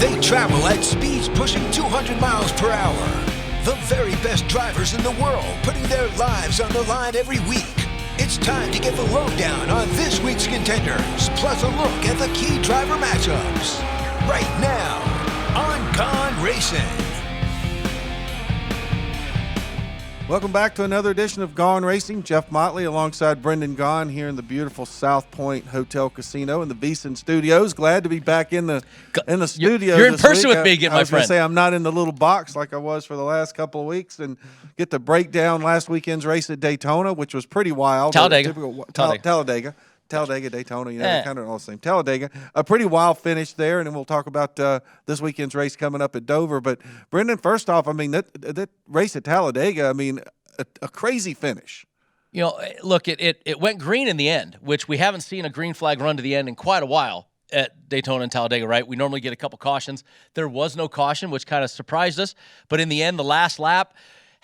They travel at speeds pushing 200 miles per hour. The very best drivers in the world putting their lives on the line every week. It's time to get the lowdown on this week's contenders, plus a look at the key driver matchups. Right now on Gone Racin. Welcome back to another edition of Gone Racing. Jeff Motley alongside Brendan Gaughan here in the beautiful South Point Hotel Casino in the VSiN studios. Glad to be back in the studio. You're in person week. with me again, my I was going friend. to say I'm not in the little box like I was for the last couple of weeks and get to break down last weekend's race at Daytona, which was pretty wild. Talladega. Talladega, Daytona, they're kind of all the same. Talladega, a pretty wild finish there, and then we'll talk about this weekend's race coming up at Dover. But, Brendan, first off, I mean, that race at Talladega, I mean, a crazy finish. You know, look, it went green in the end, which we haven't seen a green flag run to the end in quite a while at Daytona and Talladega, right? We normally get a couple cautions. There was no caution, which kind of surprised us. But in the end, the last lap,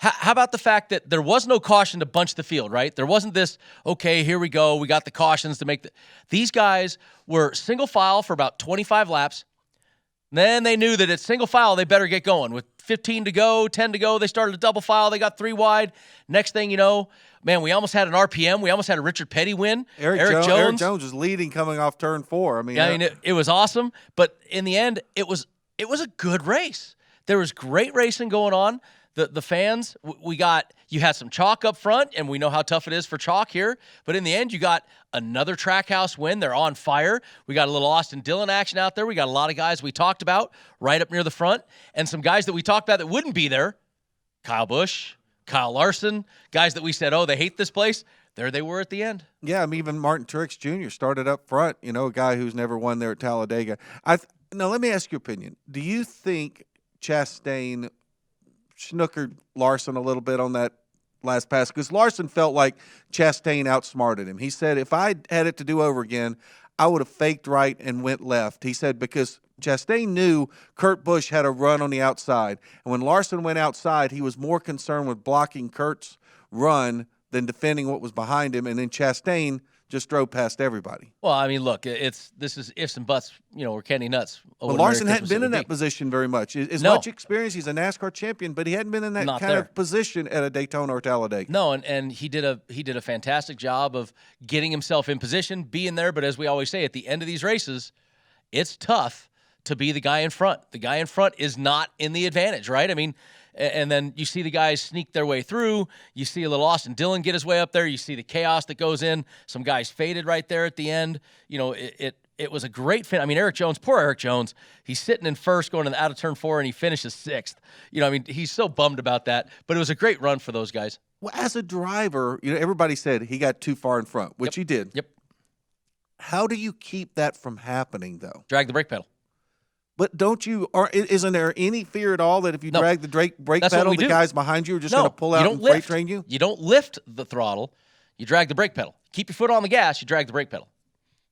how about the fact that there was no caution to bunch the field, right? There wasn't this, okay, here we go, we got the cautions to make the... These guys were single file for about 25 laps. Then they knew that at single file, they better get going. With 15 to go, 10 to go, they started a double file. They got 3 wide. Next thing you know, man, we almost had an RPM. We almost had a Richard Petty win. Eric Jones was leading coming off turn 4. I mean, it was awesome. But in the end, it was a good race. There was great racing going on. The fans, you had some chalk up front, and we know how tough it is for chalk here. But in the end, you got another Trackhouse win. They're on fire. We got a little Austin Dillon action out there. We got a lot of guys we talked about right up near the front, and some guys that we talked about that wouldn't be there. Kyle Busch, Kyle Larson, guys that we said, oh, they hate this place. There they were at the end. Yeah, I mean, even Martin Truex Jr. started up front, a guy who's never won there at Talladega. Now, let me ask your opinion. Do you think Chastain snookered Larson a little bit on that last pass? Because Larson felt like Chastain outsmarted him. He said, if I had it to do over again, I would have faked right and went left. He said because Chastain knew Kurt Busch had a run on the outside. And when Larson went outside, he was more concerned with blocking Kurt's run than defending what was behind him. And then Chastain just drove past everybody. Well, I mean, look, this is ifs and buts, we're candy nuts. But Larson hadn't been in that position very much. Much experience, he's a NASCAR champion, but he hadn't been in that of position at a Daytona or Talladega. No, and he did a fantastic job of getting himself in position, being there. But as we always say, at the end of these races, it's tough to be the guy in front. The guy in front is not in the advantage, right? I mean, and then you see the guys sneak their way through. You see a little Austin Dillon get his way up there. You see the chaos that goes in. Some guys faded right there at the end. It was a great fin. I mean, poor Eric Jones, he's sitting in first going out of turn 4, and he finishes 6th. He's so bummed about that. But it was a great run for those guys. Well, as a driver, everybody said he got too far in front, which he did. Yep. How do you keep that from happening, though? Drag the brake pedal. But isn't there any fear at all that if you drag the brake pedal, the guys behind you are just going to pull out and freight train you? You don't lift the throttle. You drag the brake pedal. Keep your foot on the gas. You drag the brake pedal.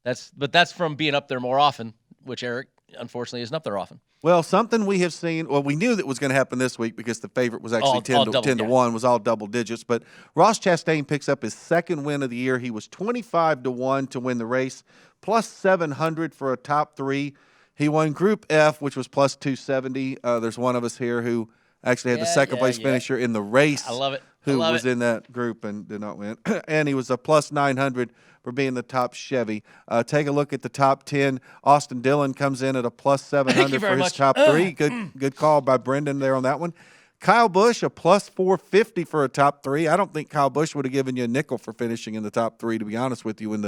That's from being up there more often, which Eric, unfortunately, isn't up there often. Well, something we have seen, we knew that was going to happen this week because the favorite was actually 10 to 1, was all double digits. But Ross Chastain picks up his second win of the year. He was 25 to 1 to win the race, plus 700 for a top 3. He won Group F, which was plus 270. There's one of us here who actually had the second-place finisher in the race. I love it. Who was in that group and did not win. And he was a plus 900 for being the top Chevy. Take a look at the top 10. Austin Dillon comes in at a plus 700 for his top 3. Good call by Brendan there on that one. Kyle Busch, a plus 450 for a top 3. I don't think Kyle Busch would have given you a nickel for finishing in the top 3, to be honest with you, when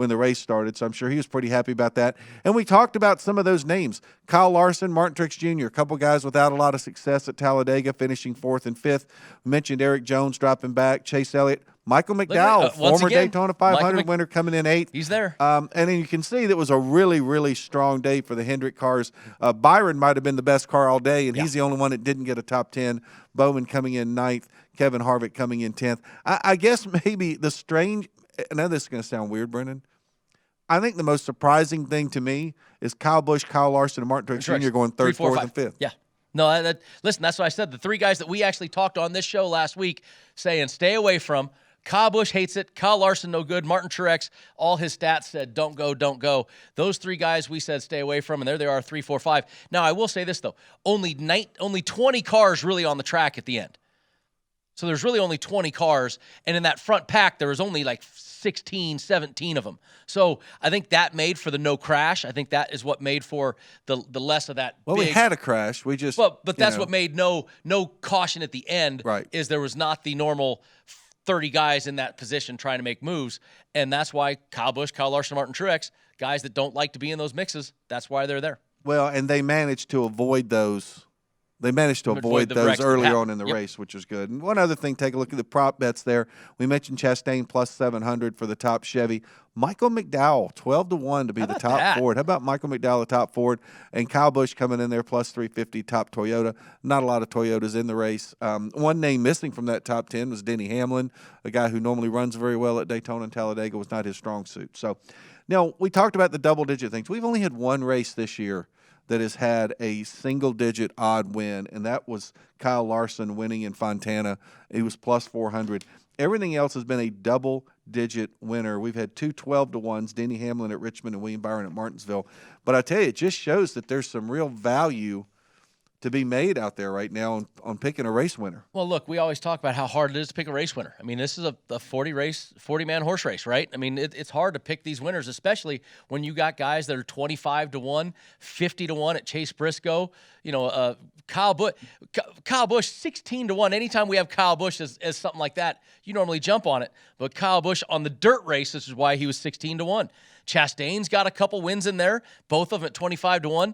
the race started. So I'm sure he was pretty happy about that. And we talked about some of those names. Kyle Larson, Martin Truex Jr., a couple guys without a lot of success at Talladega, finishing 4th and 5th. We mentioned Eric Jones dropping back, Chase Elliott. Michael McDowell, former Daytona 500 winner, coming in 8th. He's there. And then you can see that was a really, really strong day for the Hendrick cars. Byron might have been the best car all day, and he's the only one that didn't get a top 10. Bowman coming in 9th. Kevin Harvick coming in 10th. I guess maybe the strange – I know this is going to sound weird, Brendan. I think the most surprising thing to me is Kyle Busch, Kyle Larson, and Martin Truex Jr. going 3rd, 4th, and 5th. Yeah. No, listen, that's what I said. The 3 guys that we actually talked on this show last week saying stay away from – Kyle Busch hates it. Kyle Larson, no good. Martin Truex, all his stats said, don't go, don't go. Those 3 guys we said stay away from, and there they are, 3, 4, 5. Now, I will say this, though. Only 20 cars really on the track at the end. So there's really only 20 cars, and in that front pack, there was only like 16, 17 of them. So I think that made for the no crash. I think that is what made for the less of that. Well, we had a crash. We just, but that's what made no caution at the end. Right. Is there was not the normal 30 guys in that position trying to make moves, and that's why Kyle Busch, Kyle Larson, Martin Truex, guys that don't like to be in those mixes, that's why they're there. Well, and they managed to avoid those. They managed to avoid those earlier on in the race, which was good. And one other thing, take a look at the prop bets there. We mentioned Chastain plus 700 for the top Chevy. Michael McDowell, 12-1 to be the top Ford. How about Michael McDowell, the top Ford? And Kyle Busch coming in there plus 350, top Toyota. Not a lot of Toyotas in the race. One name missing from that top 10 was Denny Hamlin, a guy who normally runs very well at Daytona and Talladega, was not his strong suit. So, now, we talked about the double-digit things. We've only had one race this year that has had a single-digit odd win, and that was Kyle Larson winning in Fontana. He was plus 400. Everything else has been a double-digit winner. We've had 2 12-1s, Denny Hamlin at Richmond and William Byron at Martinsville. But I tell you, it just shows that there's some real value to be made out there right now on picking a race winner. Well, look, we always talk about how hard it is to pick a race winner. I mean, this is a 40-man horse race, right? I mean, it's hard to pick these winners, especially when you got guys that are 25-1, 50-1 at Chase Briscoe. You know, Kyle Busch, 16-1. Anytime we have Kyle Busch as something like that, you normally jump on it. But Kyle Busch on the dirt race, this is why he was 16-1. Chastain's got a couple wins in there, both of them at 25-1.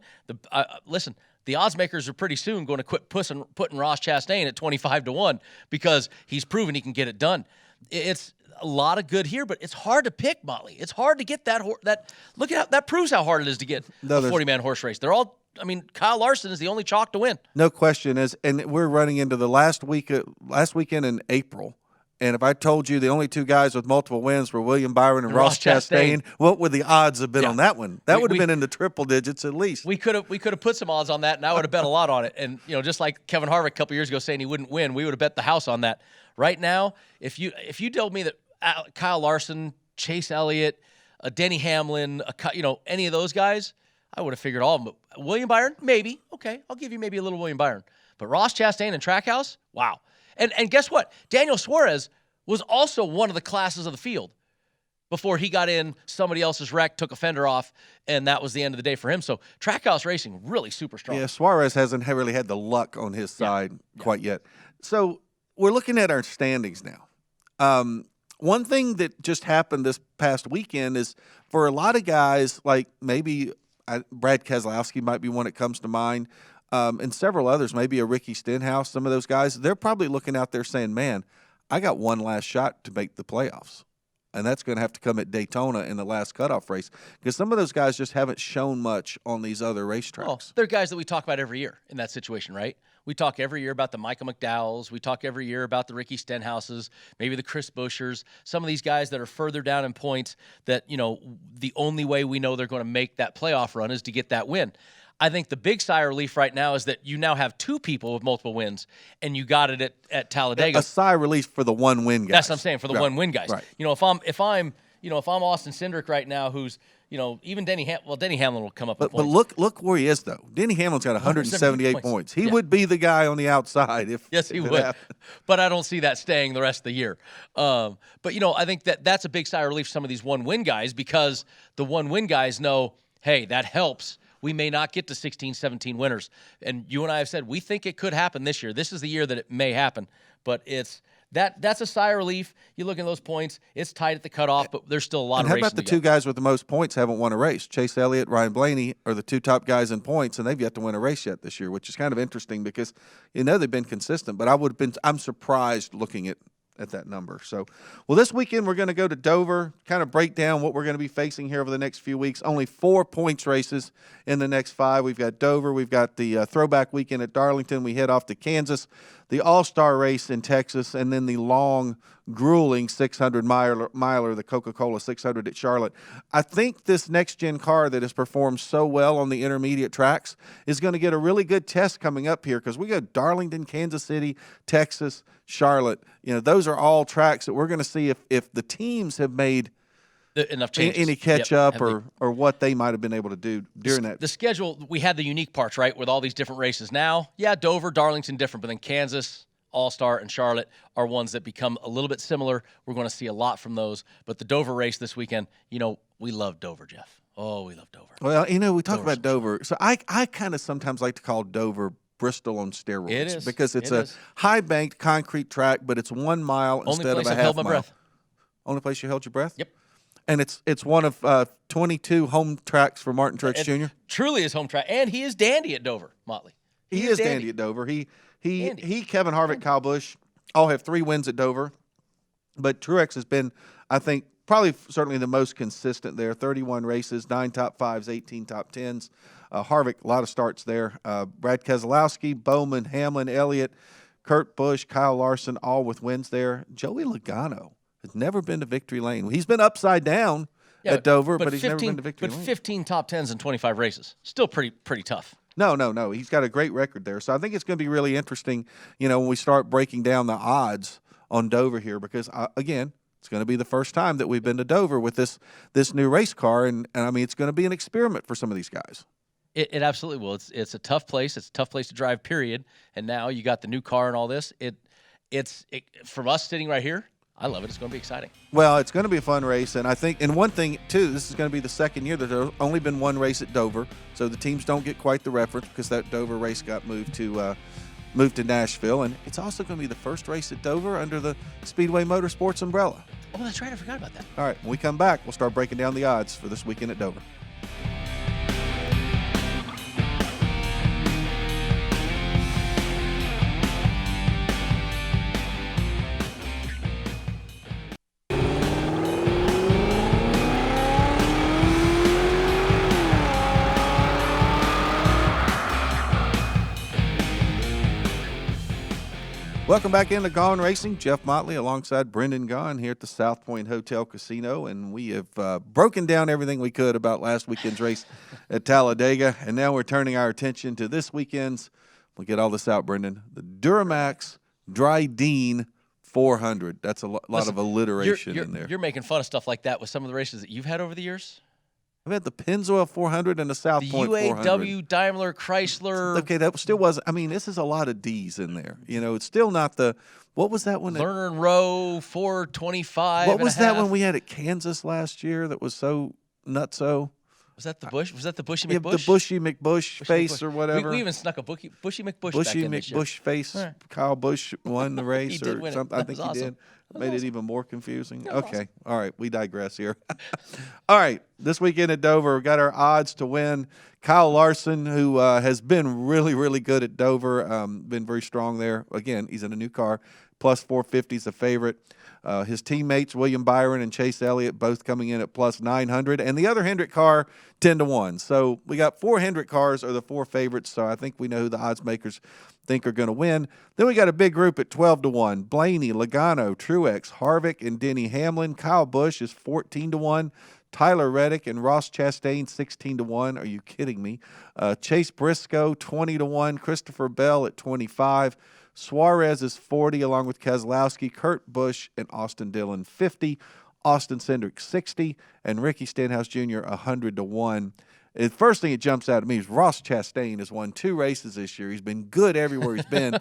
Listen. The odds makers are pretty soon going to quit putting Ross Chastain at 25-1 because he's proven he can get it done. It's a lot of good here, but it's hard to pick, Motley. It's hard to get that. Look at that proves how hard it is to get a 40-man horse race. They're all. I mean, Kyle Larson is the only chalk to win. No question. And we're running into the last weekend in April. And if I told you the only 2 guys with multiple wins were William Byron and Ross Chastain, what would the odds have been on that one? That would have been in the triple digits at least. We could have put some odds on that, and I would have bet a lot on it. And just like Kevin Harvick a couple years ago saying he wouldn't win, we would have bet the house on that. Right now, if you told me that Kyle Larson, Chase Elliott, Denny Hamlin, any of those guys, I would have figured all of them. But William Byron, maybe. Okay, I'll give you maybe a little William Byron. But Ross Chastain and Trackhouse, wow. And guess what? Daniel Suarez was also one of the classes of the field. Before he got in, somebody else's wreck, took a fender off, and that was the end of the day for him. So Trackhouse Racing, really super strong. Yeah, Suarez hasn't really had the luck on his side quite yet. So we're looking at our standings now. One thing that just happened this past weekend is for a lot of guys, like maybe Brad Keselowski might be one that comes to mind, and several others, maybe a Ricky Stenhouse, some of those guys, they're probably looking out there saying, man, I got one last shot to make the playoffs. And that's going to have to come at Daytona in the last cutoff race because some of those guys just haven't shown much on these other racetracks. Well, they're guys that we talk about every year in that situation, right? We talk every year about the Michael McDowells. We talk every year about the Ricky Stenhouses, maybe the Chris Buschers, some of these guys that are further down in points that, the only way we know they're going to make that playoff run is to get that win. I think the big sigh of relief right now is that you now have 2 people with multiple wins, and you got it at Talladega. A sigh of relief for the one win guys. That's what I'm saying, for the one win guys. Right. If I'm Austin Cindric right now, who's even Denny Hamlin will come up with points. But look where he is though. Denny Hamlin's got 178 points. He would be the guy on the outside if he would. But I don't see that staying the rest of the year. But I think that's a big sigh of relief for some of these one win guys because the one win guys know, hey, that helps. We may not get to 16, 17 winners. And you and I have said we think it could happen this year. This is the year that it may happen. But that's a sigh of relief. You look at those points, it's tight at the cutoff, but there's still a lot of racing to go. How about the 2 guys with the most points haven't won a race? Chase Elliott, Ryan Blaney are the 2 top guys in points, and they've yet to win a race yet this year, which is kind of interesting because they've been consistent. But I'm surprised looking at that number. So, this weekend we're going to go to Dover, kind of break down what we're going to be facing here over the next few weeks. Only 4 points races in the next 5. We've got Dover. We've got the throwback weekend at Darlington. We head off to Kansas, the All-Star race in Texas, and then the long, grueling 600-miler, the Coca-Cola 600 at Charlotte. I think this next-gen car that has performed so well on the intermediate tracks is going to get a really good test coming up here because we got Darlington, Kansas City, Texas, Charlotte. Those are all tracks that we're going to see if the teams have made enough changes, any catch up or what they might have been able to do during that. The schedule, we had the unique parts, right, with all these different races. Now, yeah, Dover, Darlington, different, but then Kansas, All-Star, and Charlotte are ones that become a little bit similar. We're going to see a lot from those. But the Dover race this weekend, we love Dover, Jeff. Oh, we love Dover. Well, we talk about Dover. So I kind of sometimes like to call Dover Bristol on steroids. It is. Because it's a high-banked concrete track, but it's 1 mile instead of a half mile. Only place I held my breath. Only place you held your breath? Yep. And it's one of 22 home tracks for Martin Truex Jr. Truly his home track, and he is dandy at Dover, Motley. He is dandy at Dover. He, Kevin Harvick, Kyle Busch, all have 3 wins at Dover, but Truex has been, I think, certainly the most consistent there. 31 races, 9 top 5s, 18 top 10s. Harvick, a lot of starts there. Brad Keselowski, Bowman, Hamlin, Elliott, Kurt Busch, Kyle Larson, all with wins there. Joey Logano has never been to victory lane. He's been upside down at Dover, but he's never been to victory lane. But 15 top 10s in 25 races. Still pretty tough. No. He's got a great record there. So I think it's going to be really interesting, when we start breaking down the odds on Dover here because, again, it's going to be the first time that we've been to Dover with this new race car, and I mean, it's going to be an experiment for some of these guys. It absolutely will. It's a tough place. It's a tough place to drive, period. And now you got the new car and all this. It's from us sitting right here, I love it. It's going to be exciting. Well, it's going to be a fun race, and I think, and one thing, too, this is going to be the second year that there's only been one race at Dover, so the teams don't get quite the reference because that Dover race got moved to Nashville, and it's also going to be the first race at Dover under the Speedway Motorsports umbrella. Oh, that's right. I forgot about that. All right, when we come back, we'll start breaking down the odds for this weekend at Dover. Welcome back into Gone Racing. Jeff Motley alongside Brendan Gaughan here at the South Point Hotel Casino, and we have broken down everything we could about last weekend's race at Talladega, and now we're turning our attention to this weekend's, we'll get all this out, Brendan, the DuraMAX Drydene 400. That's a lot of alliteration in there. You're making fun of stuff like that with some of the races that you've had over the years? I've had the Pennzoil 400 and the South Point 400. The UAW, Daimler, Chrysler. Okay, that still wasn't. I mean, this is a lot of D's in there. It's still not the. What was that one? Lerner and Rowe 425. What was that one we had at Kansas last year that was so nutso? Was that the Bush? Was that the Bushy McBush? Yeah, the Bushy McBush face or whatever. We even snuck a Bushy McBush Bushy back in this year. McBush face. Right. Kyle Busch won the race or something. I think he awesome. did. Made it even more confusing. Okay. Awesome. All right. We digress here. All right. This weekend at Dover, we've got our odds to win. Kyle Larson, who has been really, really good at Dover, been very strong there. Again, he's in a new car. Plus 450 is a favorite. His teammates, William Byron and Chase Elliott, both coming in at plus 900. And the other Hendrick car, 10-1. So we got 4 Hendrick cars are the 4 favorites. So I think we know who the odds makers think are going to win. Then we got a big group at 12-1. Blaney, Logano, Truex, Harvick, and Denny Hamlin. Kyle Busch is 14-1. Tyler Reddick and Ross Chastain, 16-1. Are you kidding me? Chase Briscoe, 20-1. Christopher Bell at 25. Suarez is 40, along with Keselowski, Kurt Busch, and Austin Dillon, 50. Austin Cindric, 60. And Ricky Stenhouse Jr., 100-1. The first thing that jumps out at me is Ross Chastain has won 2 races this year. He's been good everywhere he's been,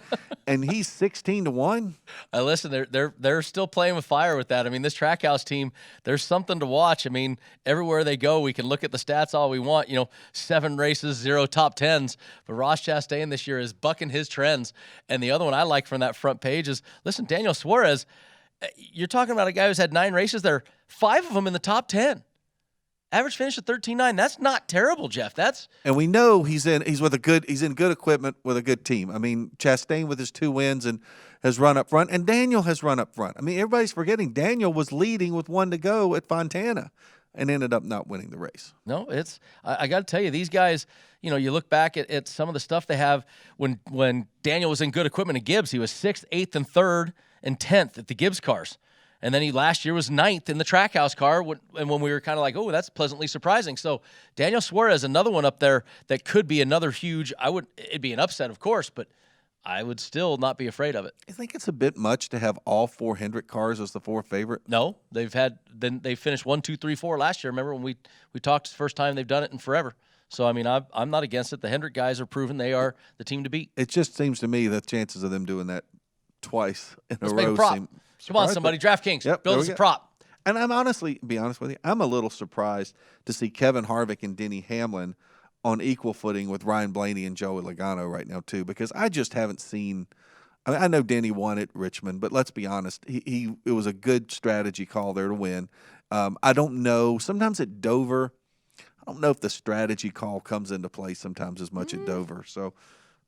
and he's 16-1. Listen, they're still playing with fire with that. I mean, this Trackhouse team, there's something to watch. I mean, everywhere they go, we can look at the stats all we want. 7 races, 0 top 10s. But Ross Chastain this year is bucking his trends. And the other one I like from that front page is, listen, Daniel Suarez, you're talking about a guy who's had 9 races there, 5 of them in the top 10. Average finish at 13.9. That's not terrible, Jeff. And we know he's in good equipment with a good team. I mean, Chastain with his 2 wins and has run up front, and Daniel has run up front. I mean, everybody's forgetting Daniel was leading with 1 to go at Fontana and ended up not winning the race. No, I got to tell you, these guys, you look back at some of the stuff they have when Daniel was in good equipment at Gibbs, he was 6th, 8th, and 3rd, and 10th at the Gibbs cars. And then he last year was 9th in the Trackhouse car, and when we were kind of like, oh, that's pleasantly surprising. So Daniel Suarez, another one up there that could be another huge. It'd be an upset, of course, but I would still not be afraid of it. I think it's a bit much to have all 4 Hendrick cars as the 4 favorite. No, they finished 1, 2, 3, 4 last year. Remember when we talked, it's the first time they've done it in forever. So, I mean, I'm not against it. The Hendrick guys are proven they are the team to beat. It just seems to me the chances of them doing that twice in Let's a make row a prop. seem Come on, somebody. DraftKings. Build us a prop. And be honest with you, I'm a little surprised to see Kevin Harvick and Denny Hamlin on equal footing with Ryan Blaney and Joey Logano right now, too, because I just haven't seen – I know Denny won at Richmond, but let's be honest, it was a good strategy call there to win. I don't know. Sometimes at Dover – I don't know if the strategy call comes into play sometimes as much at Dover. So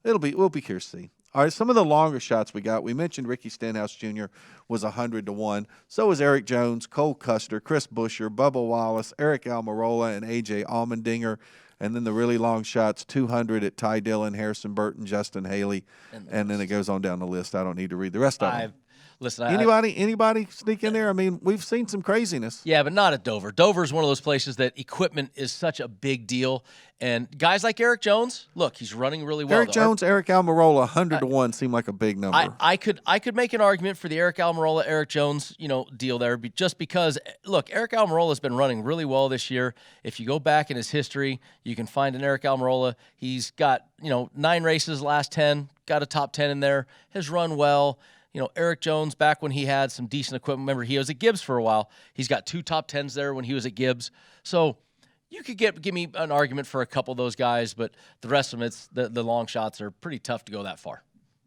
we'll be curious to see. All right, some of the longer shots we got. We mentioned Ricky Stenhouse Jr. was 100-1. So was Eric Jones, Cole Custer, Chris Buescher, Bubba Wallace, Eric Almirola, and A.J. Allmendinger. And then the really long shots, 200 at Ty Dillon, Harrison Burton, Justin Haley. And then it goes on down the list. I don't need to read the rest of them. Listen, anybody sneak in there? I mean, we've seen some craziness. Yeah, but not at Dover. Dover is one of those places that equipment is such a big deal. And guys like Eric Jones, look, he's running really well. Eric Jones, Eric Almirola, 100-1 seemed like a big number. I could make an argument for the Eric Almirola, Eric Jones, deal there, just because, look, Eric Almirola has been running really well this year. If you go back in his history, you can find an Eric Almirola. He's got 9 races, last 10, got a top 10 in there, has run well. Eric Jones, back when he had some decent equipment, remember he was at Gibbs for a while. He's got 2 top 10s there when he was at Gibbs. So you could give me an argument for a couple of those guys, but the rest of them, it's the long shots are pretty tough to go that far.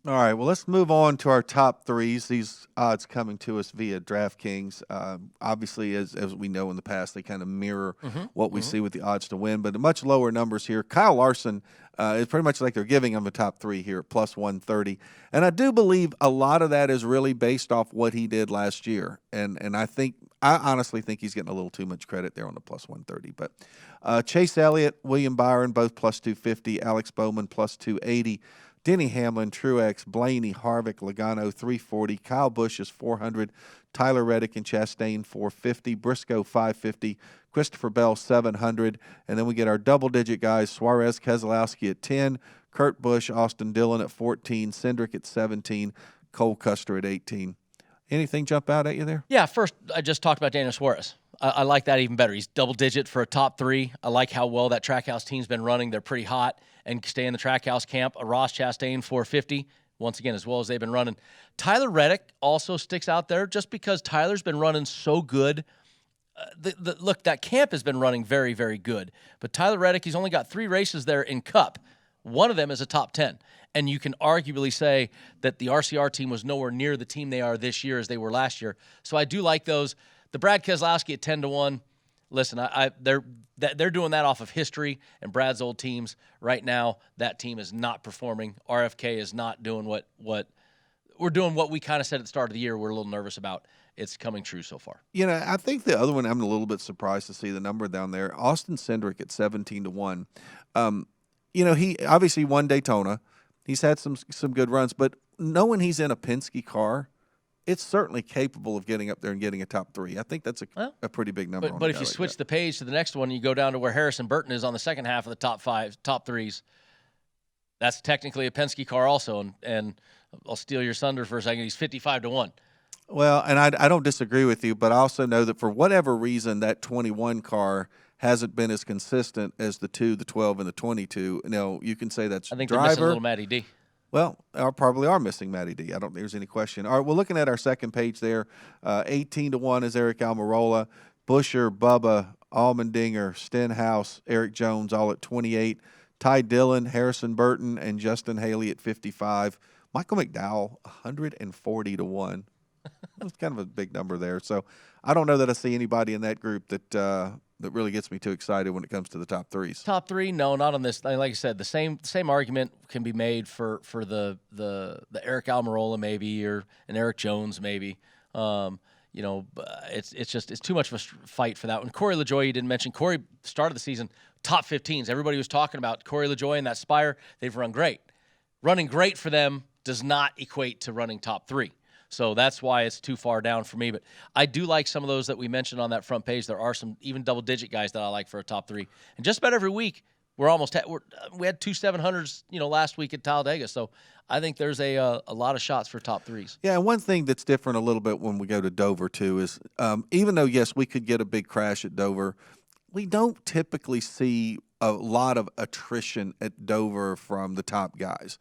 All right, well, let's move on to our top threes. These odds coming to us via DraftKings. Obviously, as we know in the past, they kind of mirror what we see with the odds to win, but much lower numbers here. Kyle Larson is pretty much like they're giving him a top 3 here at plus 130. And I do believe a lot of that is really based off what he did last year. And I honestly think he's getting a little too much credit there on the plus 130. But Chase Elliott, William Byron, both plus 250. Alex Bowman, plus 280. Denny Hamlin, Truex, Blaney, Harvick, Logano, 340. Kyle Busch is 400. Tyler Reddick and Chastain, 450. Briscoe, 550. Christopher Bell, 700. And then we get our double-digit guys, Suarez, Keselowski at 10. Kurt Busch, Austin Dillon at 14. Cindric at 17. Cole Custer at 18. Anything jump out at you there? Yeah, first, I just talked about Daniel Suarez. I like that even better. He's double-digit for a top 3. I like how well that Trackhouse team's been running. They're pretty hot and stay in the Trackhouse camp. Ross Chastain, 450. Once again, as well as they've been running. Tyler Reddick also sticks out there just because Tyler's been running so good. Look, that camp has been running very, very good. But Tyler Reddick, he's only got 3 races there in Cup. One of them is a top 10. And you can arguably say that the RCR team was nowhere near the team they are this year as they were last year. So I do like those. The Brad Keselowski at 10-1. Listen, they're doing that off of history and Brad's old teams. Right now, that team is not performing. RFK is not doing what we're doing. What we kind of said at the start of the year, we're a little nervous about. It's coming true so far. I think the other one I'm a little bit surprised to see the number down there. Austin Cindric at 17-1. He obviously won Daytona. He's had some good runs, but knowing he's in a Penske car, it's certainly capable of getting up there and getting a top 3. I think that's a pretty big number. But if you switch the page to the next one, you go down to where Harrison Burton is on the second half of the top 3s. That's technically a Penske car also, and I'll steal your thunder for a second. He's 55-1. Well, and I don't disagree with you, but I also know that for whatever reason, that 21 car hasn't been as consistent as the 2, the 12, and the 22. You can say that's I think driver. They're missing a little Matty D. Well, probably are missing Matty D. I don't think there's any question. All right, we're looking at our second page there. 18-1 is Eric Almirola. Buescher, Bubba, Allmendinger, Stenhouse, Eric Jones all at 28. Ty Dillon, Harrison Burton, and Justin Haley at 55. Michael McDowell, 140-1. That's kind of a big number there. So I don't know that I see anybody in that group that really gets me too excited when it comes to the top 3s. Top 3, no, not on this. Like I said, the same argument can be made for the Eric Almirola maybe or an Eric Jones maybe. It's too much of a fight for that one. Corey LaJoie, you didn't mention. Corey started the season top 15s. Everybody was talking about Corey LaJoie and that Spire. They've run great. Running great for them does not equate to running top 3. So that's why it's too far down for me. But I do like some of those that we mentioned on that front page. There are some even double-digit guys that I like for a top 3. And just about every week, We had 2 700s, last week at Talladega. So I think there's a lot of shots for top threes. Yeah, and one thing that's different a little bit when we go to Dover too is even though yes we could get a big crash at Dover, we don't typically see a lot of attrition at Dover from the top guys.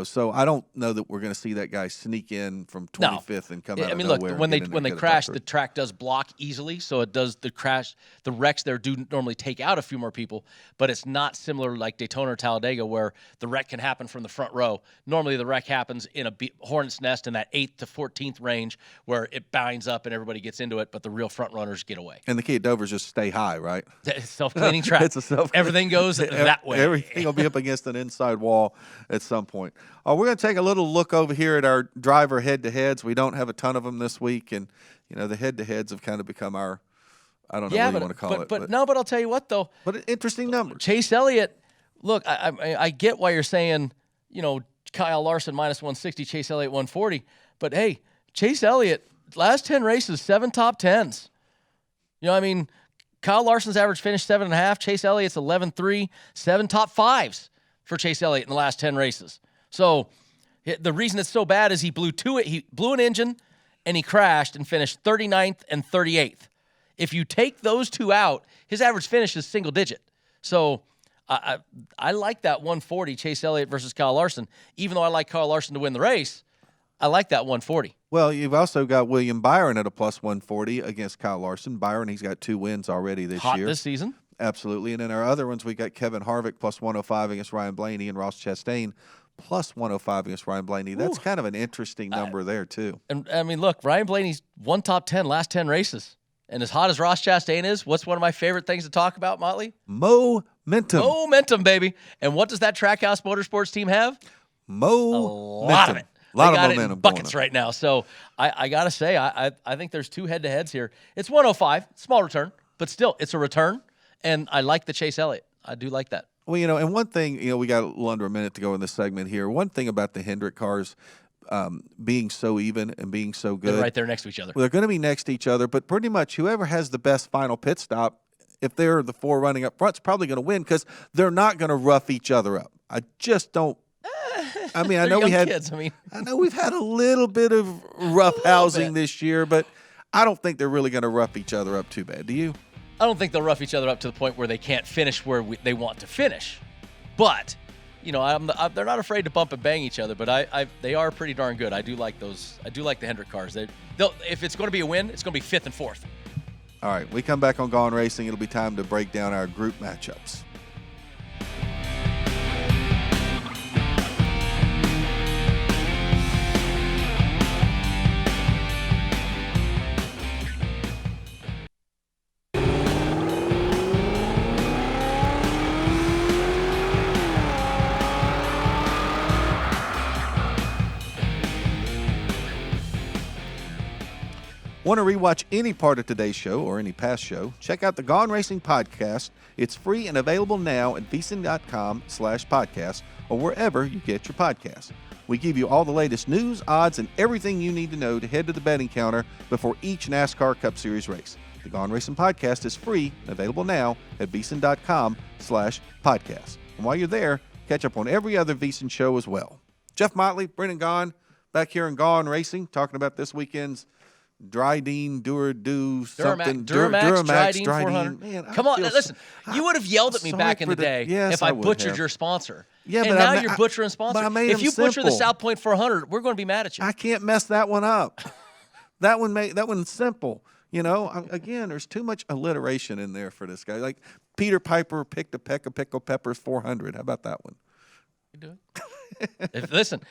So I don't know that we're going to see that guy sneak in from 25th and come out of nowhere. Look, when they crash, the track does block easily, so it does the crash. The wrecks there do normally take out a few more people, but it's not similar like Daytona or Talladega where the wreck can happen from the front row. Normally, the wreck happens in a hornet's nest in that 8th to 14th range where it binds up and everybody gets into it, but the real front runners get away. And the key at Dover is just stay high, right? It's self-cleaning track. Everything goes that way. Everything will be up against an inside wall at some point. We're going to take a little look over here at our driver head-to-heads. We don't have a ton of them this week, and the head-to-heads have kind of become our, I don't know what you want to call it. But I'll tell you what, though. But an interesting number. Chase Elliott, look, I get why you're saying, Kyle Larson minus 160, Chase Elliott 140. But, hey, Chase Elliott, last 10 races, 7 top 10s. Kyle Larson's average finish 7.5. Chase Elliott's 11.3, 7 top 5s for Chase Elliott in the last 10 races. So the reason it's so bad is he blew an engine and he crashed and finished 39th and 38th. If you take those two out, his average finish is single digit. So I like that 140 Chase Elliott versus Kyle Larson. Even though I like Kyle Larson to win the race, I like that 140. Well, you've also got William Byron at a plus 140 against Kyle Larson. Byron, he's got 2 wins already this year. Hot this season. Absolutely. And in our other ones, we got Kevin Harvick plus 105 against Ryan Blaney and Ross Chastain plus 105 against Ryan Blaney. That's kind of an interesting number there, too. And look, Ryan Blaney's won top 10 last 10 races. And as hot as Ross Chastain is, what's one of my favorite things to talk about, Motley? Momentum. Momentum, baby. And what does that Trackhouse Motorsports team have? A lot of it. A lot of momentum. It in buckets right now. So I got to say, I think there's 2 head-to-heads here. It's 105, small return, but still, it's a return. And I like the Chase Elliott. I do like that. Well, and one thing, we got a little under a minute to go in this segment here. One thing about the Hendrick cars being so even and being so good. They're right there next to each other. Well, they're going to be next to each other, but pretty much whoever has the best final pit stop, if they're the 4 running up front, is probably going to win because they're not going to rough each other up. I just don't. I know I know we've had a little bit of rough housing this year, but I don't think they're really going to rough each other up too bad. Do you? I don't think they'll rough each other up to the point where they can't finish where they want to finish. But, they're not afraid to bump and bang each other, but they are pretty darn good. I do like those. I do like the Hendrick cars. If it's going to be a win, it's going to be 5th and 4th. All right, we come back on Gone Racing. It'll be time to break down our group matchups. Want to rewatch any part of today's show or any past show? Check out the Gone Racing podcast. It's free and available now at VSiN.com/podcast or wherever you get your podcasts. We give you all the latest news, odds, and everything you need to know to head to the betting counter before each NASCAR Cup Series race. The Gone Racing podcast is free and available now at VSiN.com/podcast. And while you're there, catch up on every other VSiN show as well. Jeff Motley, Brendan Gaughan, back here in Gone Racing, talking about this weekend's Drydene, DuraMAX Drydene 400. Man, come on, listen. You would have yelled at me back in the day if I butchered your sponsor. Yeah, and now you're butchering sponsor. If you butcher the South Point 400, we're going to be mad at you. I can't mess that one up. that one's simple. Again, there's too much alliteration in there for this guy. Like Peter Piper picked a peck of pickled peppers 400. How about that one? You do it.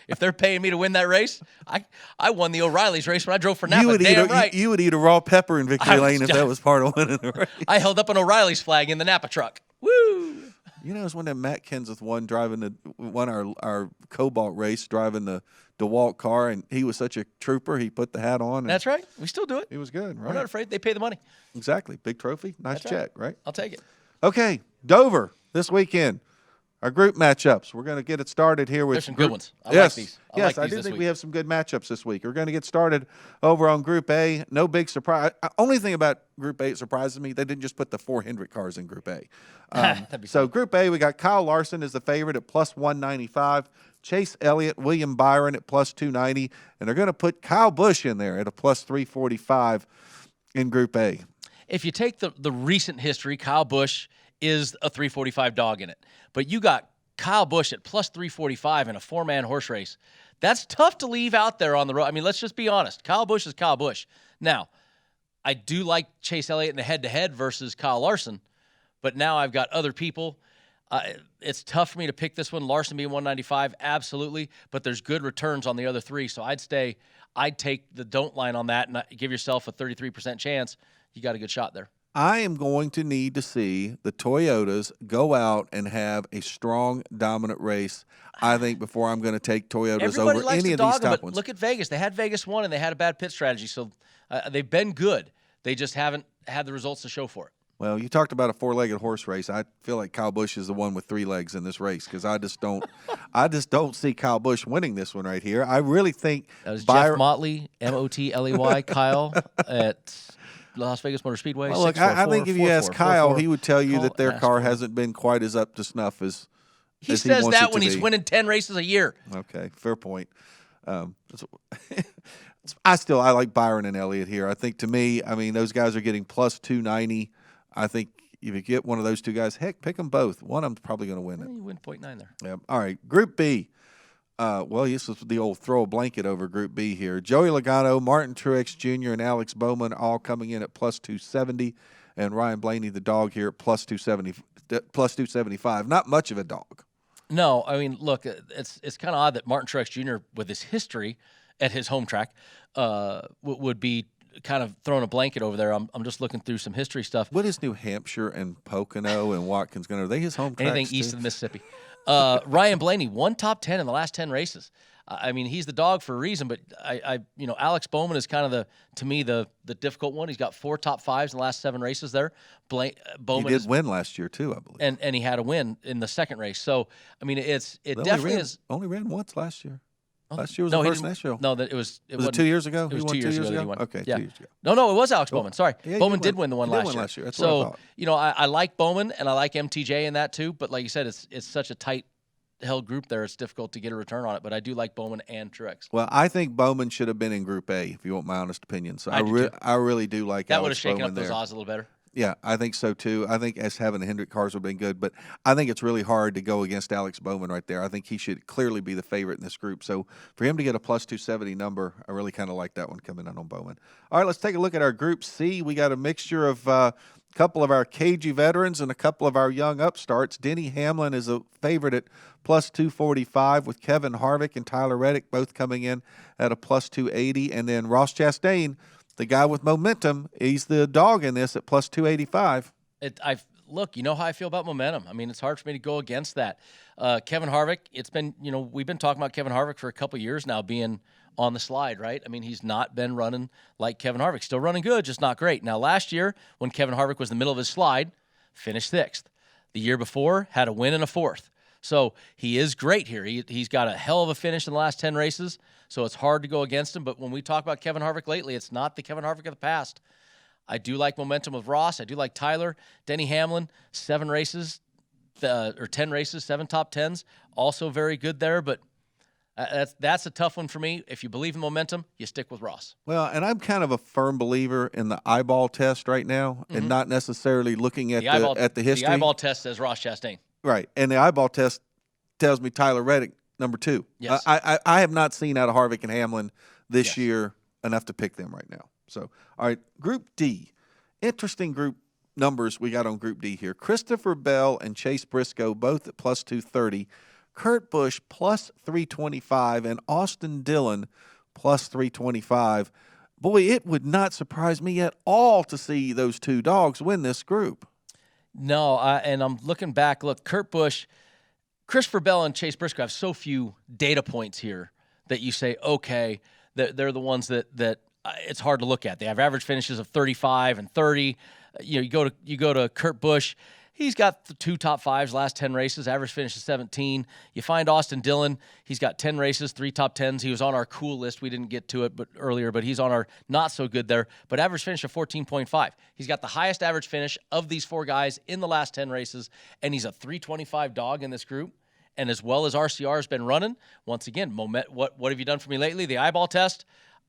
If they're paying me to win that race, I won the O'Reilly's race when I drove for Napa. You would eat a raw pepper in Victory Lane if that was part of winning the race. I held up an O'Reilly's flag in the Napa truck. Woo! It was one that Matt Kenseth won our Cobalt race, driving the DeWalt car, and he was such a trooper. He put the hat on. That's right. We still do it. He was good, right? We're not afraid. They pay the money. Exactly. Big trophy. Nice check, right? I'll take it. Okay, Dover this weekend. our group matchups. We're going to get it started here with There's some good ones. I yes, like these. I do think we have some good matchups this week. We're going to get started over on Group A. No big surprise. Only thing about Group A that surprises me, they didn't just put the 4 Hendrick cars in Group A. So Group A, we got Kyle Larson as the favorite at plus 195. Chase Elliott, William Byron at plus 290. And they're going to put Kyle Busch in there at a plus 345 in Group A. If you take the recent history, Kyle Busch is a 345 dog in it. But you got Kyle Busch at plus 345 in a 4-man horse race. That's tough to leave out there on the road. I mean, let's just be honest. Kyle Busch is Kyle Busch. Now, I do like Chase Elliott in the head-to-head versus Kyle Larson, but now I've got other people. It's tough for me to pick this one. Larson being 195, absolutely, but there's good returns on the other 3, so I'd take the don't line on that and give yourself a 33% chance. You got a good shot there. I am going to need to see the Toyotas go out and have a strong, dominant race, I think, before I'm going to take Toyotas over any of these top ones. Look at Vegas. They had Vegas 1, and they had a bad pit strategy, so they've been good. They just haven't had the results to show for it. Well, you talked about a 4-legged horse race. I feel like Kyle Busch is the one with 3 legs in this race because I just don't see Kyle Busch winning this one right here. I really think that was Jeff Motley, Motley, Kyle at Las Vegas Motor Speedway. Well, look, I think if you ask Kyle, he would tell you that their car hasn't been quite as up to snuff as he says that when he's winning 10 races a year. Okay, fair point. I like Byron and Elliott here. I think, to me, I mean, those guys are getting plus 290. I think if you get one of those 2 guys, heck, pick them both. One of them's probably going to win it. You win 0.9 there. Yeah. All right, Group B. Well, this is the old throw a blanket over Group B here. Joey Logano, Martin Truex Jr., and Alex Bowman all coming in at plus 270, and Ryan Blaney, the dog, here at plus 275. Not much of a dog. No, I mean, look, it's kind of odd that Martin Truex Jr., with his history at his home track, would be kind of throwing a blanket over there. I'm just looking through some history stuff. What is New Hampshire and Pocono and Watkins going to? Are they his home tracks? Anything east of the Mississippi. Ryan Blaney, 1 top 10 in the last 10 races. I mean, he's the dog for a reason, but Alex Bowman is kind of to me the difficult one. He's got 4 top 5s in the last 7 races there. Bowman did win last year too, I believe. And he had a win in the second race. So, I mean, it definitely is. Only ran once last year. Last year was the first Nashville. No, it was 2 years ago? It was 2 years ago. Okay, yeah. 2 years ago. No, it was Alex Bowman. Sorry. Yeah, Bowman did win the one last year. That's what I thought. I like Bowman and I like MTJ in that too, but like you said, it's such a tight held group there, it's difficult to get a return on it, but I do like Bowman and Truex. Well, I think Bowman should have been in Group A, if you want my honest opinion. So I really do like that. Alex Would have shaken Bowman up those there. odds a little better. Yeah, I think so too. I think as having the Hendrick cars would have been good, but I think it's really hard to go against Alex Bowman right there. I think he should clearly be the favorite in this group. So for him to get a plus 270 number, I really kind of like that one coming in on Bowman. All right, let's take a look at our Group C. We got a mixture of a couple of our cagey veterans and a couple of our young upstarts. Denny Hamlin is a favorite at plus 245 with Kevin Harvick and Tyler Reddick both coming in at a plus 280. And then Ross Chastain, the guy with momentum, he's the dog in this at plus 285. Look, you know how I feel about momentum. I mean, it's hard for me to go against that. Kevin Harvick, it's been, we've been talking about Kevin Harvick for a couple of years now being on the slide, right? I mean, he's not been running like Kevin Harvick. Still running good, just not great. Now, last year, when Kevin Harvick was in the middle of his slide, finished 6th. The year before, had a win and a 4th. So he is great here. He's got a hell of a finish in the last 10 races, so it's hard to go against him. But when we talk about Kevin Harvick lately, it's not the Kevin Harvick of the past. I do like momentum with Ross. I do like Tyler. Denny Hamlin, 7 races, or 10 races, 7 top 10s. Also very good there, but that's a tough one for me. If you believe in momentum, you stick with Ross. Well, and I'm kind of a firm believer in the eyeball test right now, and not necessarily looking at the history. The eyeball test says Ross Chastain. Right, and the eyeball test tells me Tyler Reddick, number 2. Yes. I have not seen out of Harvick and Hamlin this year enough to pick them right now. So, all right, Group D. Interesting group numbers we got on Group D here. Christopher Bell and Chase Briscoe both at plus 230. Kurt Busch plus 325 and Austin Dillon plus 325. Boy, it would not surprise me at all to see those 2 dogs win this group. No, and I'm looking back. Look, Kurt Busch, Christopher Bell, and Chase Briscoe have so few data points here that you say, okay, they're the ones that it's hard to look at. They have average finishes of 35 and 30. You go to Kurt Busch, He's got the 2 top 5s last 10 races, average finish is 17. You find Austin Dillon, he's got 10 races, 3 top 10s. He was on our cool list. We didn't get to it earlier, but he's on our not so good there. But average finish of 14.5. He's got the highest average finish of these 4 guys in the last 10 races, and he's a 325 dog in this group. And as well as RCR has been running, once again, what have you done for me lately? The eyeball test.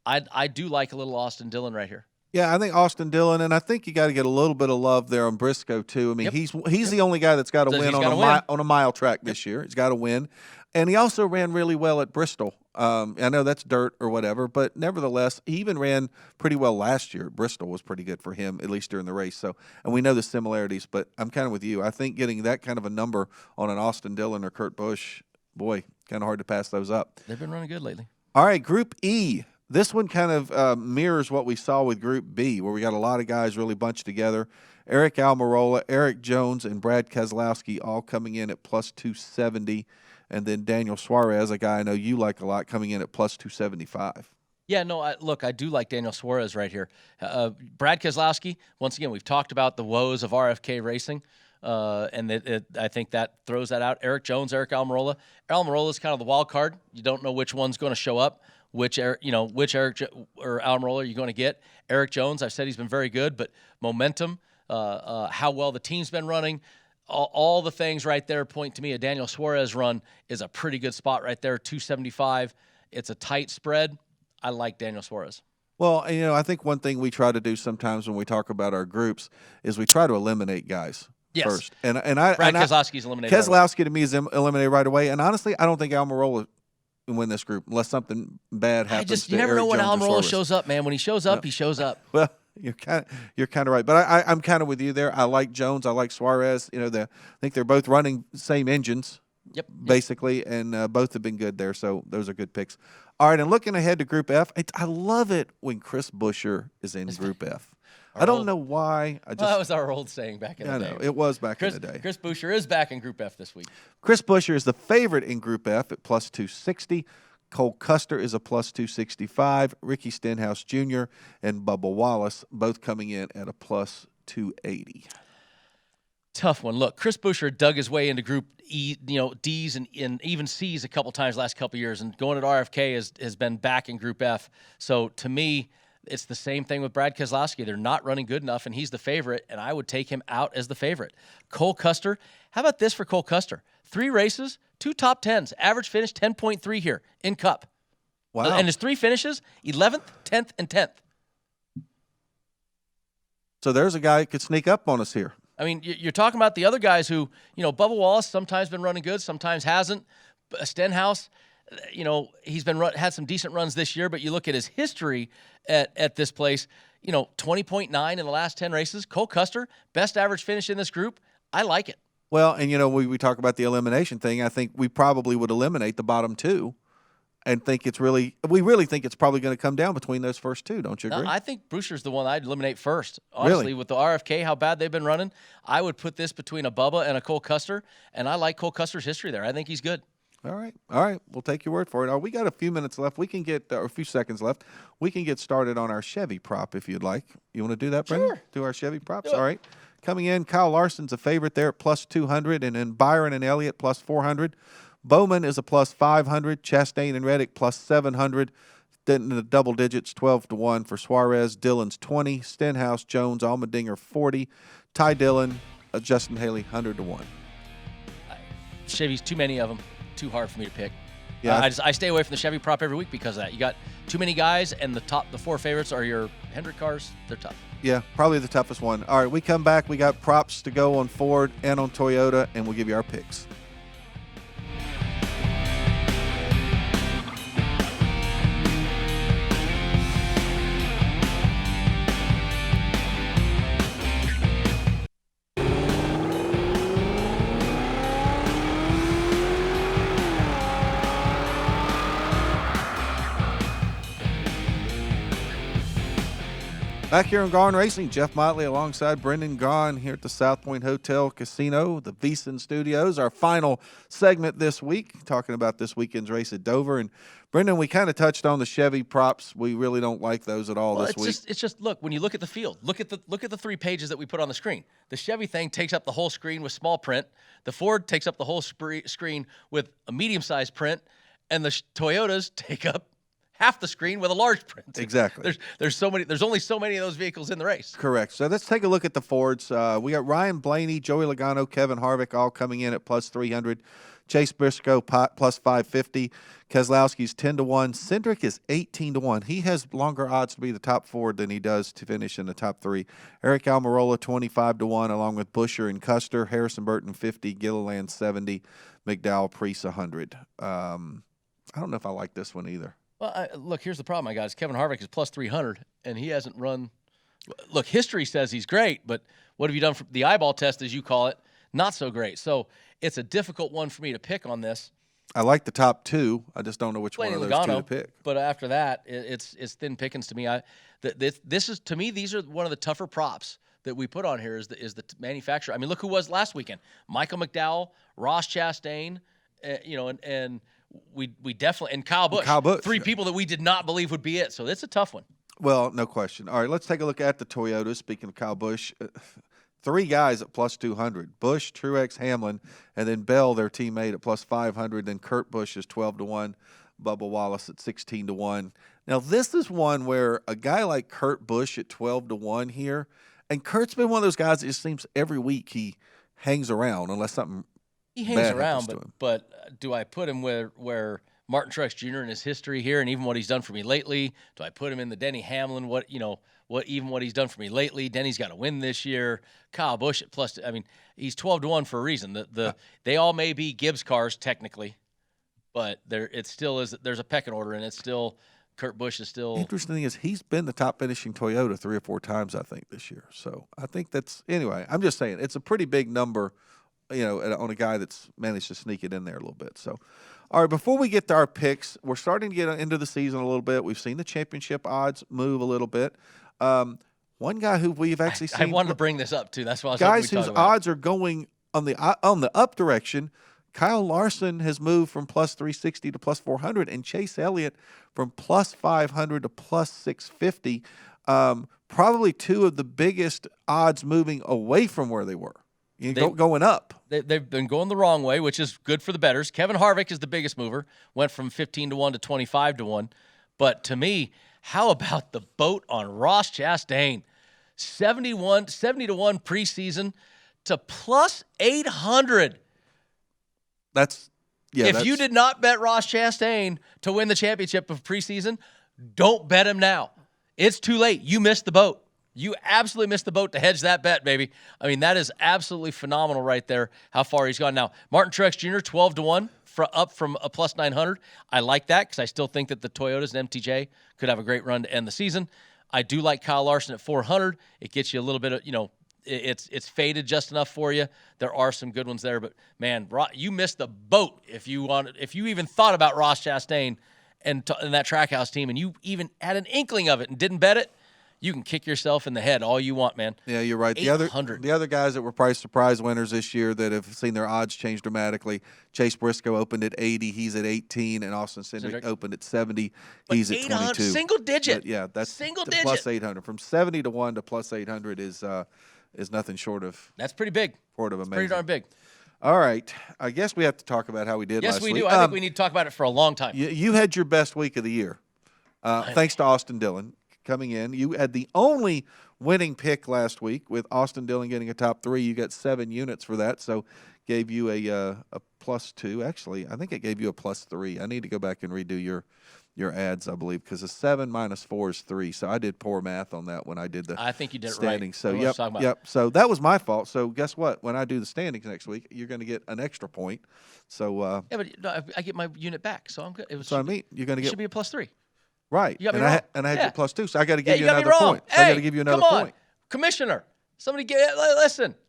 I do like a little Austin Dillon right here. Yeah, I think Austin Dillon, and I think you got to get a little bit of love there on Briscoe too. I mean, he's the only guy that's got to win on a mile track this year. He's got to win, and he also ran really well at Bristol. I know that's dirt or whatever, but nevertheless, he even ran pretty well last year. Bristol was pretty good for him, at least during the race. So, and we know the similarities, but I'm kind of with you. I think getting that kind of a number on an Austin Dillon or Kurt Busch, boy, kind of hard to pass those up. They've been running good lately. All right, Group E. This one kind of mirrors what we saw with Group B, where we got a lot of guys really bunched together. Eric Almirola, Eric Jones, and Brad Keselowski all coming in at plus 270. And then Daniel Suarez, a guy I know you like a lot, coming in at plus 275. Yeah, no, I do like Daniel Suarez right here. Brad Keselowski, once again, we've talked about the woes of RFK racing. And I think that throws that out. Eric Jones, Eric Almirola. Almirola is kind of the wild card. You don't know which one's going to show up. Which Eric or Almirola are you going to get? Eric Jones, I've said he's been very good, but momentum, how well the team's been running, all the things right there point to me. A Daniel Suarez run is a pretty good spot right there, 275. It's a tight spread. I like Daniel Suarez. Well, I think one thing we try to do sometimes when we talk about our groups is we try to eliminate guys. Yes. First. And Brad Keselowski's eliminated. Keselowski to me is eliminated right away. And honestly, I don't think Almirola win this group unless something bad happens. You never know when Almirola shows up, man. When he shows up, he shows up. Well, you're kind of right, but I'm kind of with you there. I like Jones. I like Suarez. I think they're both running same engines. Yep. Basically, and both have been good there. So those are good picks. All right, and looking ahead to Group F, I love it when Chris Buescher is in Group F. I don't know why. That was our old saying back in the day. I know, it was back in the day. Chris Buescher is back in Group F this week. Chris Buescher is the favorite in Group F at plus 260. Cole Custer is a plus 265. Ricky Stenhouse Jr. and Bubba Wallace both coming in at a plus 280. Tough one. Look, Chris Buescher dug his way into Group E, D's and even C's a couple times last couple years, and going at RFK has been back in Group F. So to me, it's the same thing with Brad Keselowski. They're not running good enough, and he's the favorite, and I would take him out as the favorite. Cole Custer, how about this for Cole Custer? 3 races, 2 top 10s, average finish 10.3 here in Cup. Wow. And his 3 finishes, 11th, 10th, and 10th. So there's a guy that could sneak up on us here. I mean, you're talking about the other guys who, Bubba Wallace sometimes been running good, sometimes hasn't. Stenhouse, he's had some decent runs this year, but you look at his history at this place, 20.9 in the last 10 races. Cole Custer, best average finish in this group. I like it. Well, and we talk about the elimination thing. I think we probably would eliminate the bottom 2 and we really think it's probably going to come down between those first 2. Don't you agree? No, I think Buescher's the one I'd eliminate first. Honestly, really? With the RFK, how bad they've been running, I would put this between a Bubba and a Cole Custer, and I like Cole Custer's history there. I think he's good. All right. We'll take your word for it. We got a few minutes left. We can get a few seconds left. We can get started on our Chevy prop if you'd like. You want to do that, Brendan? Sure. Do our Chevy props? All right. Coming in, Kyle Larson's a favorite there at plus 200, and then Byron and Elliott plus 400. Bowman is a plus 500. Chastain and Reddick plus 700. Then in the double digits, 12-1 for Suarez. Dillon's 20. Stenhouse, Jones, Allmendinger 40. Ty Dillon, Justin Haley 100-1. Chevy's too many of them. Too hard for me to pick. Yeah, I stay away from the Chevy prop every week because of that. You got too many guys, and the 4 favorites are your Hendrick cars. They're tough. Yeah, probably the toughest one. All right, we come back. We got props to go on Ford and on Toyota, and we'll give you our picks. Back here on Gone Racing, Jeff Motley alongside Brendan Gaughan here at the South Point Hotel Casino, the VSiN Studios. Our final segment this week, talking about this weekend's race at Dover. And Brendan, we kind of touched on the Chevy props. We really don't like those at all this week. It's just look, when you look at the field, look at the 3 pages that we put on the screen. The Chevy thing takes up the whole screen with small print. The Ford takes up the whole screen with a medium-sized print, and the Toyotas take up half the screen with a large print. Exactly. There's only so many of those vehicles in the race. Correct. So let's take a look at the Fords. We got Ryan Blaney, Joey Logano, Kevin Harvick all coming in at plus 300. Chase Briscoe plus 550. Keselowski's 10-1. Cindric is 18-1. He has longer odds to be the top Ford than he does to finish in the top 3. Eric Almirola 25-1, along with Buescher and Custer. Harrison Burton 50, Gilliland 70, McDowell Preece 100. I don't know if I like this one either. Well, look, here's the problem, my guys. Kevin Harvick is plus 300, and he hasn't run. Look, history says he's great, but what have you done for the eyeball test, as you call it? Not so great. So it's a difficult one for me to pick on this. I like the top 2. I just don't know which one of those Logano, 2 to pick. But after that, it's thin pickings to me. To me, these are one of the tougher props that we put on here is the manufacturer. I mean, look who was last weekend: Michael McDowell, Ross Chastain, and we definitely, and Kyle Busch. 3 people that we did not believe would be it. So it's a tough one. Well, no question. All right, let's take a look at the Toyotas. Speaking of Kyle Busch, 3 guys at plus 200. Busch, Truex, Hamlin, and then Bell, their teammate, at plus 500. Then Kurt Busch is 12-1. Bubba Wallace at 16-1. Now, this is one where a guy like Kurt Busch at 12-1 here, and Kurt's been one of those guys that it seems every week he hangs around unless something he hangs around, but do I put him where Martin Truex Jr. in his history here, and even what he's done for me lately? Do I put him in the Denny Hamlin? What he's done for me lately? Denny's got to win this year. Kyle Busch at plus. I mean, he's 12-1 for a reason. They all may be Gibbs cars technically, but it still is. There's a pecking order, and it's still Kurt Busch is still. Interesting thing is he's been the top finishing Toyota 3 or 4 times I think this year. So I think that's anyway. I'm just saying it's a pretty big number. On a guy that's managed to sneak it in there a little bit. So, all right, before we get to our picks, we're starting to get into the season a little bit. We've seen the championship odds move a little bit. One guy who we've actually seen. I wanted to bring this up, too. That's why I was guys whose odds are going on the up direction. Kyle Larson has moved from plus 360 to plus 400, and Chase Elliott from plus 500 to plus 650. Probably 2 of the biggest odds moving away from where they were. Going up. They've been going the wrong way, which is good for the bettors. Kevin Harvick is the biggest mover, went from 15-1 to 25-1. But to me, how about the boat on Ross Chastain? 70-1 preseason to plus 800. If you did not bet Ross Chastain to win the championship of preseason, don't bet him now. It's too late. You missed the boat. You absolutely missed the boat to hedge that bet, baby. I mean, that is absolutely phenomenal right there, how far he's gone. Now, Martin Truex Jr., 12-1, up from a plus 900. I like that because I still think that the Toyotas and MTJ could have a great run to end the season. I do like Kyle Larson at 400. It gets you a little bit of, it's faded just enough for you. There are some good ones there, but, man, you missed the boat if you even thought about Ross Chastain and that Trackhouse team, and you even had an inkling of it and didn't bet it. You can kick yourself in the head all you want, man. Yeah, you're right. The other guys that were price surprise winners this year that have seen their odds change dramatically. Chase Briscoe opened at 80. He's at 18. And Austin Cindric opened at 70. He's at 22. Single digit. But yeah, that's single digit. Plus 800. From 70-1 to plus 800 is nothing short of. That's pretty big. Short of amazing. Pretty darn big. All right. I guess we have to talk about how we did last week. Yes, we do. I think we need to talk about it for a long time. You had your best week of the year. Thanks to Austin Dillon coming in. You had the only winning pick last week with Austin Dillon getting a top 3. You got 7 units for that, so gave you a +2. Actually, I think it gave you a +3. I need to go back and redo your ads, I believe, because a 7 minus 4 is 3. So I did poor math on that when I did the I think you did standings. it right. So yep. So that was my fault. So guess what? When I do the standings next week, you're going to get an extra point. So yeah, but no, I get my unit back, so I'm good. You're going to get. Should be a +3. Right. You got me wrong. I had your +2, so I got to give you another point. So I got to give you another point. Commissioner, somebody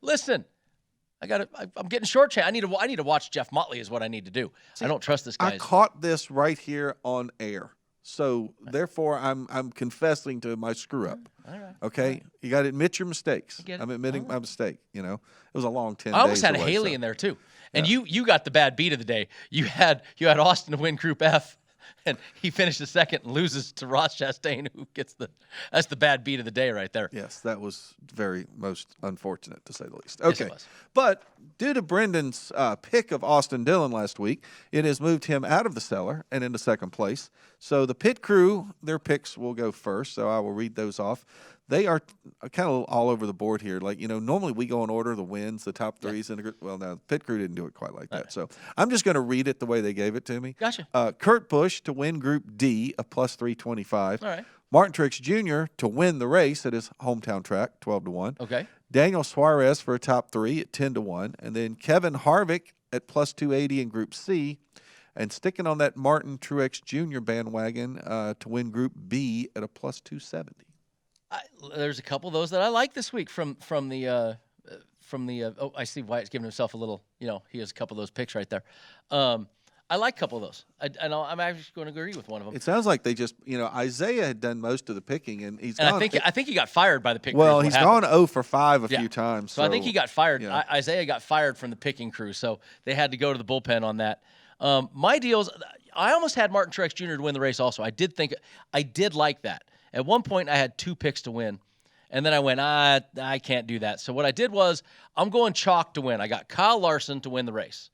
listen. I'm getting short-changed. I need to watch Jeff Motley is what I need to do. See, I don't trust this guy. I caught this right here on air. So therefore, I'm confessing to my screw up. All right. Okay, you got to admit your mistakes. I'm admitting my mistake. You know, it was a long 10 days. I almost had away, Haley in there too, and you got the bad beat of the day. You had Austin to win Group F, and he finished the second and loses to Ross Chastain, who gets that's the bad beat of the day right there. Yes, that was most unfortunate to say the least. Okay, yes, it was. But due to Brendan's pick of Austin Dillon last week, it has moved him out of the cellar and into second place. So the pit crew, their picks will go first. So I will read those off. They are kind of all over the board here. Like, normally we go in order, the wins, the top threes. Yeah. Well, now, the pit crew didn't do it quite like that. Right. So I'm just going to read it the way they gave it to me. Gotcha. Kurt Busch to win Group D, a plus 325. All right. Martin Truex Jr. to win the race at his hometown track, 12-1. Okay. Daniel Suarez for a top 3 at 10-1. And then Kevin Harvick at plus 280 in Group C. And sticking on that Martin Truex Jr. bandwagon to win Group B at a plus 270. There's a couple of those that I like this week from the I see Wyatt's giving himself a little, he has a couple of those picks right there. I like a couple of those. I'm actually going to agree with one of them. It sounds like they just, Isaiah had done most of the picking, and I think he got fired by the pick. Well, he's gone 0 for 5 a few times. So I think he got fired. Isaiah got fired from the picking crew, so they had to go to the bullpen on that. My deals, I almost had Martin Truex Jr. to win the race. Also, I did like that. At one point, I had 2 picks to win, and then I went, I can't do that. So what I did was, I'm going chalk to win. I got Kyle Larson to win the race.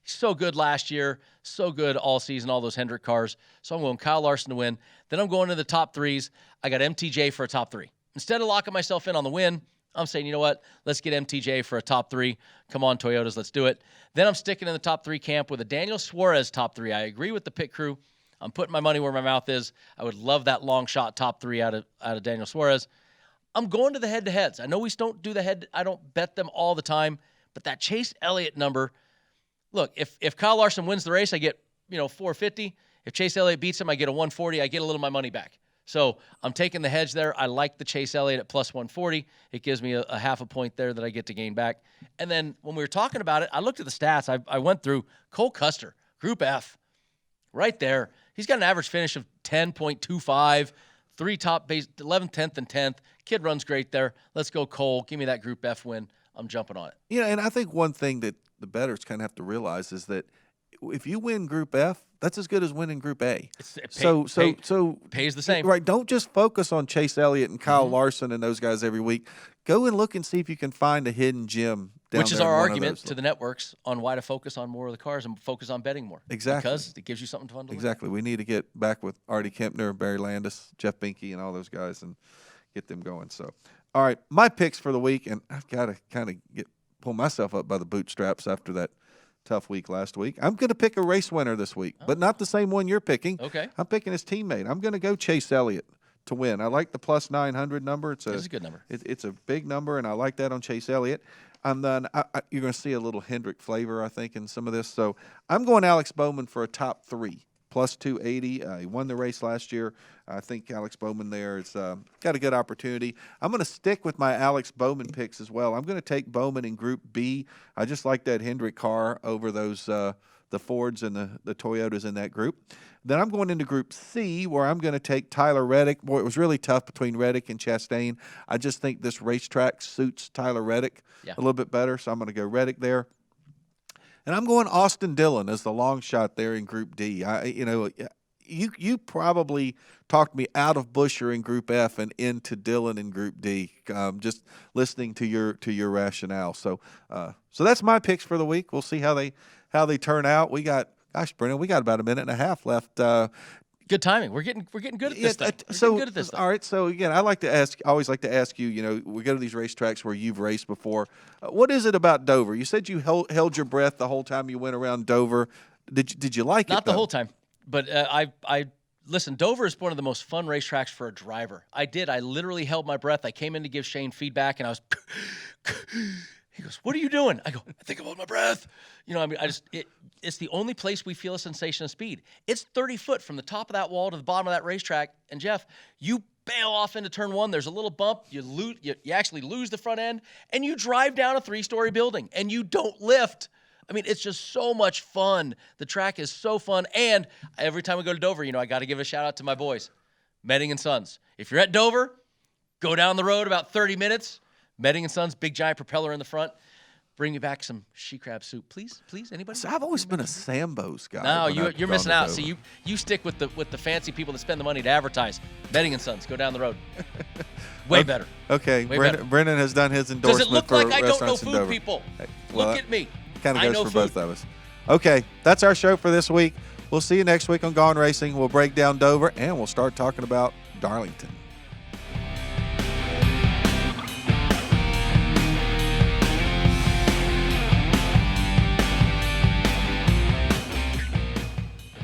He's so good last year, so good all season, all those Hendrick cars. So I'm going Kyle Larson to win. Then I'm going to the top 3s. I got MTJ for a top 3. Instead of locking myself in on the win, I'm saying, you know what? Let's get MTJ for a top 3. Come on, Toyotas, let's do it. Then I'm sticking in the top 3 camp with a Daniel Suarez top 3. I agree with the pit crew. I'm putting my money where my mouth is. I would love that long shot top 3 out of Daniel Suarez. I'm going to the head-to-heads. I know we don't do the head. I don't bet them all the time, but that Chase Elliott number. Look, if Kyle Larson wins the race, I get 450. If Chase Elliott beats him, I get a 140. I get a little of my money back. So I'm taking the hedge there. I like the Chase Elliott at plus 140. It gives me a half a point there that I get to gain back. And then when we were talking about it, I looked at the stats. I went through Cole Custer, Group F, right there. He's got an average finish of 10.25, 3 top base, 11th, 10th, and 10th. Kid runs great there. Let's go, Cole. Give me that Group F win. I'm jumping on it. And I think one thing that the bettors kind of have to realize is that if you win Group F, that's as good as winning Group A. So pays the same. Right. Don't just focus on Chase Elliott and Kyle Larson and those guys every week. Go and look and see if you can find a hidden gem down Which is there our argument to the networks on why to focus on more of the cars and focus on betting more. Exactly. Because it gives you something fun to look Exactly. We need to get back with Artie Kempner, Barry Landis, Jeff Binke, and all those guys and get them going. So, all right, my picks for the week, and I've got to kind of pull myself up by the bootstraps after that tough week last week. I'm going to pick a race winner this week, but not the same one you're picking. Okay. I'm picking his teammate. I'm going to go Chase Elliott to win. I like the plus 900 number. It's a good number. It's a big number, and I like that on Chase Elliott. And then you're going to see a little Hendrick flavor, I think, in some of this. So I'm going Alex Bowman for a top 3, plus 280. He won the race last year. I think Alex Bowman there has got a good opportunity. I'm going to stick with my Alex Bowman picks as well. I'm going to take Bowman in Group B. I just like that Hendrick car over those the Fords and the Toyotas in that group. Then I'm going into Group C, where I'm going to take Tyler Reddick. Boy, it was really tough between Reddick and Chastain. I just think this racetrack suits Tyler Reddick a little bit better, so I'm going to go Reddick there. And I'm going Austin Dillon as the long shot there in Group D. You probably talked me out of Buescher in Group F and into Dillon in Group D. Just listening to your rationale. So that's my picks for the week. We'll see how they turn out. Brennan, we got about a minute and a half left. Good timing. We're getting good at this thing. All right. So again, I always like to ask you. We go to these racetracks where you've raced before. What is it about Dover? You said you held your breath the whole time you went around Dover. Did you like it? Not the whole time, but I listen. Dover is one of the most fun racetracks for a driver. I literally held my breath. I came in to give Shane feedback, and I was. He goes, "What are you doing?" I go, "I think I'm holding my breath." It's the only place we feel a sensation of speed. It's 30 foot from the top of that wall to the bottom of that racetrack. And Jeff, you bail off into turn 1. There's a little bump. You actually lose the front end, and you drive down a 3-story building, and you don't lift I mean, it's just so much fun. The track is so fun. And every time we go to Dover, I got to give a shout out to my boys, Medding & Sons. If you're at Dover, go down the road about 30 minutes. Medding & Sons, big giant propeller in the front. Bring me back some she crab soup, please. Anybody? So I've always been a Sambo's guy. No, you're missing out. See, you stick with the fancy people that spend the money to advertise. Medding & Sons, go down the road. Way better. Okay, Brennan has done his endorsement. Does it look for like I don't know restaurants in food, Dover. people? Hey, well, Look at me. Kind of I goes know for food. both of us. Okay, that's our show for this week. We'll see you next week on Gone Racing. We'll break down Dover, and we'll start talking about Darlington.